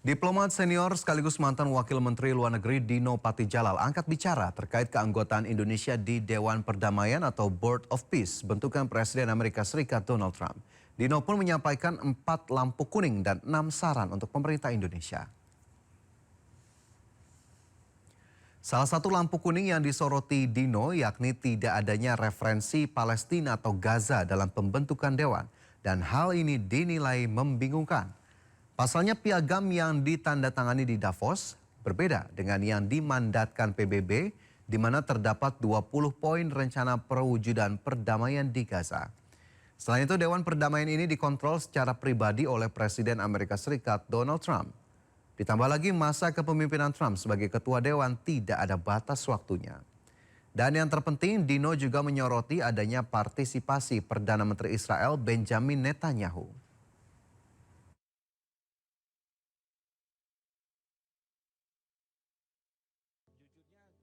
Diplomat senior sekaligus mantan Wakil Menteri Luar Negeri Dino Patijalal angkat bicara terkait keanggotaan Indonesia di Dewan Perdamaian atau Board of Peace bentukan Presiden Amerika Serikat Donald Trump. Dino pun menyampaikan 4 lampu kuning dan 6 saran untuk pemerintah Indonesia. Salah satu lampu kuning yang disoroti Dino yakni tidak adanya referensi Palestina atau Gaza dalam pembentukan dewan, dan hal ini dinilai membingungkan. Pasalnya piagam yang ditandatangani di Davos berbeda dengan yang dimandatkan PBB, di mana terdapat 20 poin rencana perwujudan perdamaian di Gaza. Selain itu, Dewan Perdamaian ini dikontrol secara pribadi oleh Presiden Amerika Serikat Donald Trump. Ditambah lagi masa kepemimpinan Trump sebagai ketua dewan tidak ada batas waktunya. Dan yang terpenting, Dino juga menyoroti adanya partisipasi Perdana Menteri Israel Benjamin Netanyahu.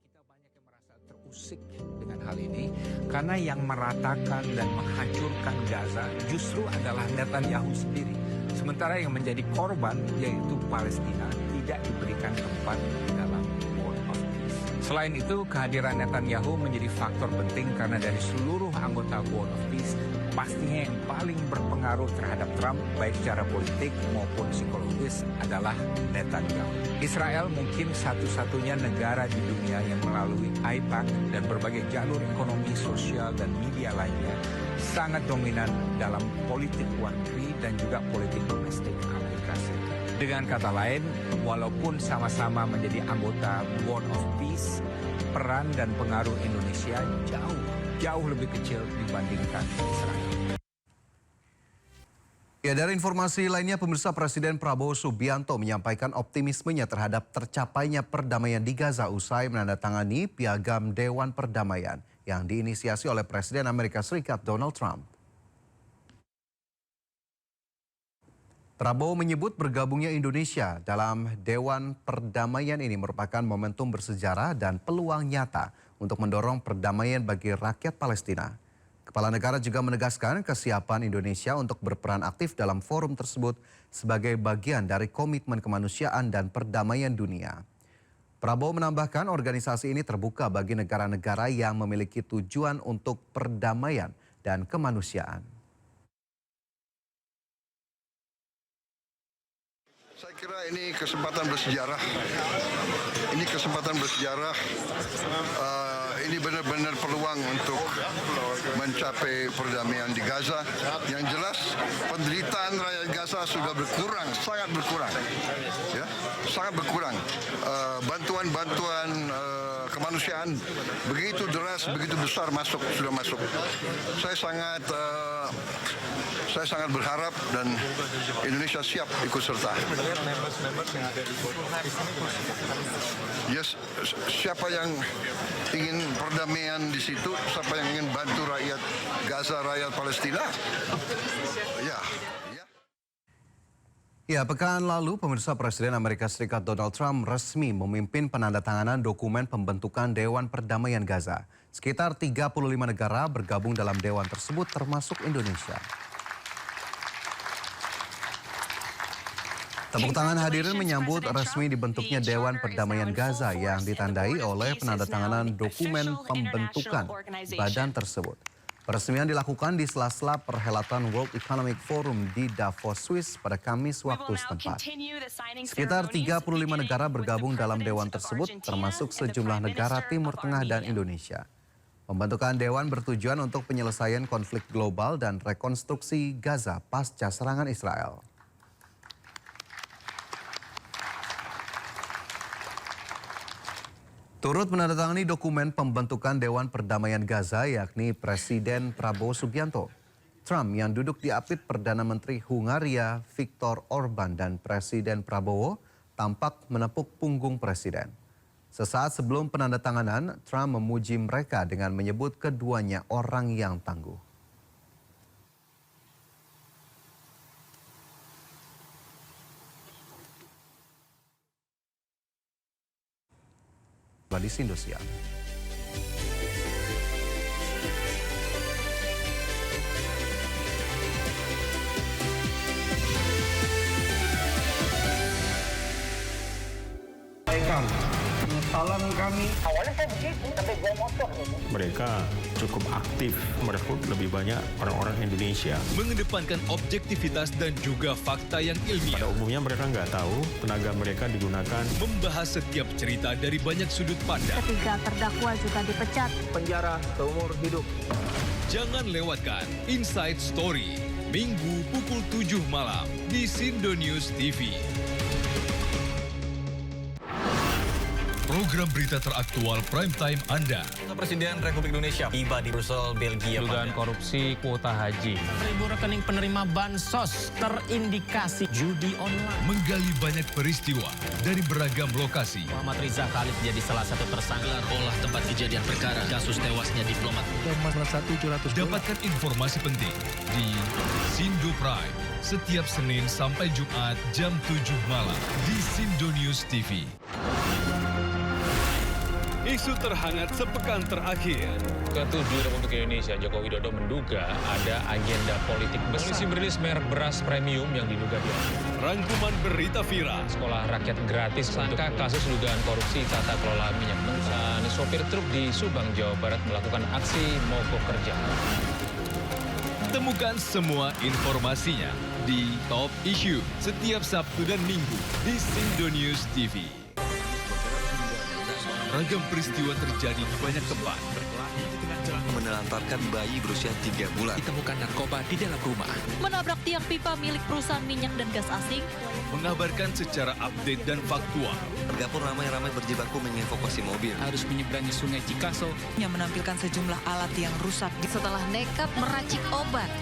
Kita banyak yang merasa terusik dengan hal ini karena yang meratakan dan menghancurkan Gaza justru adalah Netanyahu sendiri. Sementara yang menjadi korban yaitu Palestina tidak diberikan tempat di dalam Board of Peace. Selain itu, kehadiran Netanyahu menjadi faktor penting karena dari seluruh anggota Board of Peace, pastinya yang paling berpengaruh terhadap Trump baik secara politik maupun psikologis adalah Netanyahu. Israel mungkin satu-satunya negara di dunia yang melalui AIPAC dan berbagai jalur ekonomi, sosial, dan media lainnya sangat dominan dalam politik luar negeri dan juga politik domestik Amerika Serikat. Dengan kata lain, walaupun sama-sama menjadi anggota Board of Peace, peran dan pengaruh Indonesia jauh lebih kecil dibandingkan Israel. Ya, dari informasi lainnya, pemirsa, Presiden Prabowo Subianto menyampaikan optimismenya terhadap tercapainya perdamaian di Gaza usai menandatangani piagam Dewan Perdamaian yang diinisiasi oleh Presiden Amerika Serikat Donald Trump. Prabowo menyebut bergabungnya Indonesia dalam Dewan Perdamaian ini merupakan momentum bersejarah dan peluang nyata untuk mendorong perdamaian bagi rakyat Palestina. Kepala negara juga menegaskan kesiapan Indonesia untuk berperan aktif dalam forum tersebut sebagai bagian dari komitmen kemanusiaan dan perdamaian dunia. Prabowo menambahkan organisasi ini terbuka bagi negara-negara yang memiliki tujuan untuk perdamaian dan kemanusiaan. Saya kira ini kesempatan bersejarah. Ini kesempatan bersejarah. Ini benar-benar peluang untuk mencapai perdamaian di Gaza. Yang jelas penderitaan rakyat Gaza sudah berkurang, sangat berkurang, ya, sangat berkurang. Bantuan-bantuan kemanusiaan begitu deras, begitu besar sudah masuk. Saya sangat berharap dan Indonesia siap ikut serta. Yes, siapa yang ingin perdamaian di situ, siapa yang ingin bantu rakyat Gaza, rakyat Palestina, ya. Ya, pekan lalu pemirsa, Presiden Amerika Serikat Donald Trump resmi memimpin penandatanganan dokumen pembentukan Dewan Perdamaian Gaza. Sekitar 35 negara bergabung dalam dewan tersebut termasuk Indonesia. Tepuk tangan hadirin menyambut resmi dibentuknya Dewan Perdamaian Gaza yang ditandai oleh penandatanganan dokumen pembentukan badan tersebut. Peresmian dilakukan di sela-sela perhelatan World Economic Forum di Davos, Swiss pada Kamis waktu setempat. Sekitar 35 negara bergabung dalam dewan tersebut, termasuk sejumlah negara Timur Tengah dan Indonesia. Pembentukan dewan bertujuan untuk penyelesaian konflik global dan rekonstruksi Gaza pasca serangan Israel. Turut menandatangani dokumen pembentukan Dewan Perdamaian Gaza yakni Presiden Prabowo Subianto, Trump yang duduk di apit Perdana Menteri Hungaria Viktor Orban, dan Presiden Prabowo tampak menepuk punggung Presiden. Sesaat sebelum penandatanganan, Trump memuji mereka dengan menyebut keduanya orang yang tangguh. Di Indosiar. sampaikan penyesalan kami. Awalnya saya begitu, sampai bawa motor. Mereka cukup aktif merekrut lebih banyak orang-orang Indonesia. Mengedepankan objektivitas dan juga fakta yang ilmiah. Pada umumnya mereka nggak tahu tenaga mereka digunakan. Membahas setiap cerita dari banyak sudut pandang. Ketiga terdakwa juga dipecat. Penjara seumur hidup. Jangan lewatkan Inside Story, Minggu pukul 7 malam di Sindo News TV. Program berita teraktual prime time Anda. Presiden Republik Indonesia tiba di Brussel, Belgia. Dugaan korupsi kuota haji. 1.000 rekening penerima bansos terindikasi judi online. Menggali banyak peristiwa dari beragam lokasi. Muhammad Riza Khalid jadi salah satu tersangka. Olah tempat kejadian perkara kasus tewasnya diplomat. Dapatkan informasi penting di Sindo Prime setiap Senin sampai Jumat jam 7 malam di Sindo News TV. Isu terhangat sepekan terakhir. Ke-7 Republik Indonesia, Joko Widodo menduga ada agenda politik besar. Polisi merilis merek beras premium yang diduga dia. Rangkuman berita viral. Sekolah rakyat gratis sangka kasus dugaan korupsi tata kelola minyak mentah. Sopir truk di Subang, Jawa Barat melakukan aksi mogok kerja. Temukan semua informasinya di Top Issue setiap Sabtu dan Minggu di Sindo News TV. Ragam peristiwa terjadi di banyak tempat. Menelantarkan bayi berusia 3 bulan. Ditemukan narkoba di dalam rumah. Menabrak tiang pipa milik perusahaan minyak dan gas asing. Mengabarkan secara update dan faktual. Warga pun ramai-ramai berjibaku mengevakuasi mobil. Harus menyeberangi sungai Cikaso. Yang menampilkan sejumlah alat yang rusak. Setelah nekat meracik obat.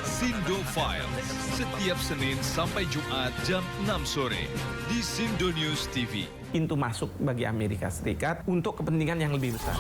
Sindo File setiap Senin sampai Jumat jam 6 sore di Sindo News TV. Pintu masuk bagi Amerika Serikat untuk kepentingan yang lebih besar.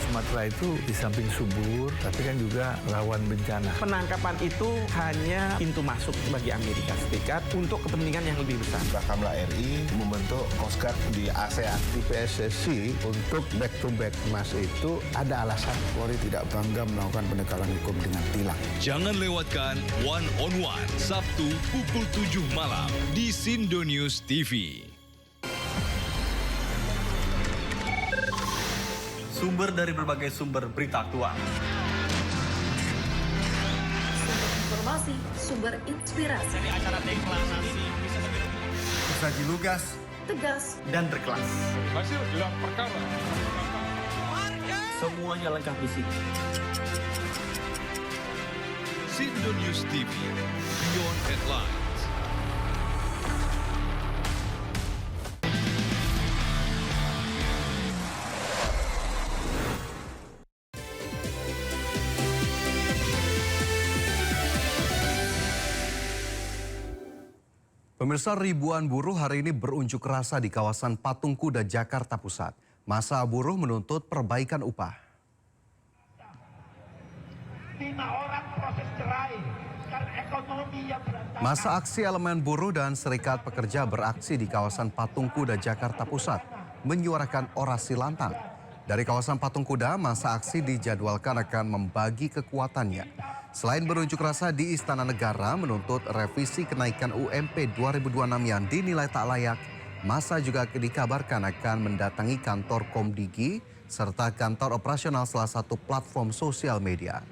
Sumatera itu di samping subur, tapi kan juga rawan bencana. Penangkapan itu hanya pintu masuk bagi Amerika Serikat untuk kepentingan yang lebih besar. Bakamla RI membentuk Coast Guard di ASEAN. Di PSSI untuk back to back emas itu ada alasan. Polri tidak bangga melakukan pendekatan hukum dengan tilang. Jangan lewatkan One on One Sabtu pukul 7 malam di Sindo News TV. Sumber dari berbagai sumber berita aktual. Sumber informasi, sumber inspirasi. Dari acara deklarasi Saji lugas Tegas. dan berkelas. Hasil gelar perkara. Semuanya lengkap di sini. Sindo News TV Beyond Headlines. Pemirsa, ribuan buruh hari ini berunjuk rasa di kawasan Patung Kuda, Jakarta Pusat. Masa buruh menuntut perbaikan upah. 5 orang proses cerai karena ekonomi yang berantakan. Masa aksi elemen buruh dan serikat pekerja beraksi di kawasan Patung Kuda, Jakarta Pusat, menyuarakan orasi lantang. Dari kawasan Patung Kuda, masa aksi dijadwalkan akan membagi kekuatannya. Selain berunjuk rasa di Istana Negara menuntut revisi kenaikan UMP 2026 yang dinilai tak layak, masa juga dikabarkan akan mendatangi kantor Komdigi serta kantor operasional salah satu platform sosial media.